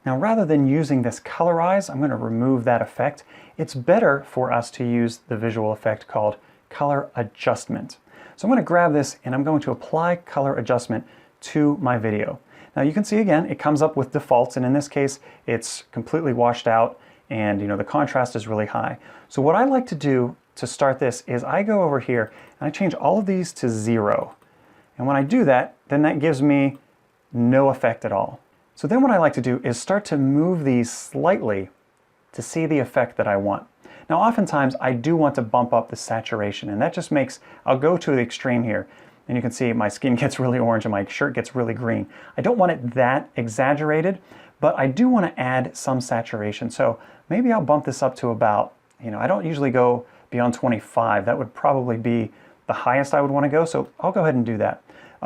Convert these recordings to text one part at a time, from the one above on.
Now rather than using this colorize, I'm going to remove that effect. It's better for us to use the visual effect called color adjustment. So I'm going to grab this and I'm going to apply color adjustment to my video. Now you can see again, it comes up with defaults, and in this case, it's completely washed out and the contrast is really high. So what I like to do to start this is I go over here and I change all of these to 0. And when I do that, then that gives me no effect at all. So then what I like to do is start to move these slightly to see the effect that I want. Now oftentimes I do want to bump up the saturation, and that just makes, I'll go to the extreme here, and you can see my skin gets really orange and my shirt gets really green. I don't want it that exaggerated, but I do want to add some saturation. So maybe I'll bump this up to about, I don't usually go beyond 25. That would probably be the highest I would want to go, so I'll go ahead and do that.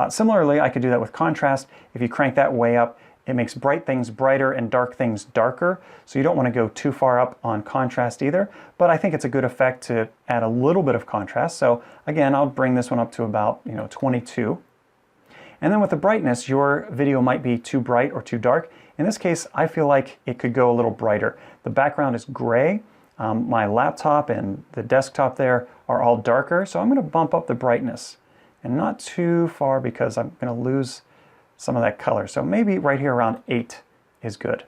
Similarly, I could do that with contrast. If you crank that way up, it makes bright things brighter and dark things darker, so you don't want to go too far up on contrast either, but I think it's a good effect to add a little bit of contrast. So again, I'll bring this one up to about 22. And then with the brightness, your video might be too bright or too dark. In this case, I feel like it could go a little brighter. The background is gray. My laptop and the desktop there are all darker, so I'm going to bump up the brightness, and not too far because I'm going to lose some of that color. So maybe right here around 8 is good.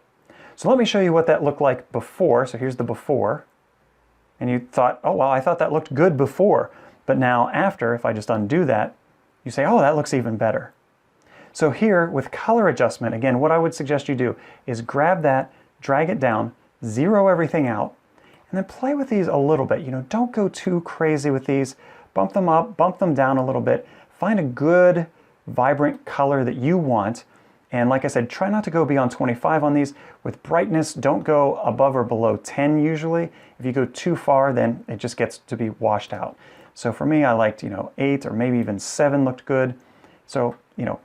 So let me show you what that looked like before. So here's the before. And you thought, oh wow, I thought that looked good before. But now after, if I just undo that, you say, oh, that looks even better. So here with color adjustment, again, what I would suggest you do is grab that, drag it down, zero everything out, and then play with these a little bit. Don't go too crazy with these. Bump them up, bump them down a little bit. Find a good, vibrant color that you want. And like I said, try not to go beyond 25 on these. With brightness, don't go above or below 10 usually. If you go too far, then it just gets to be washed out. So for me, I liked, 8 or maybe even 7 looked good. So,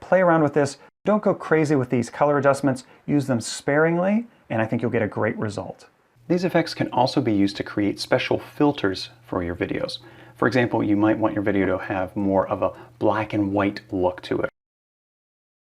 play around with this. Don't go crazy with these color adjustments. Use them sparingly, and I think you'll get a great result. These effects can also be used to create special filters for your videos. For example, you might want your video to have more of a black and white look to it,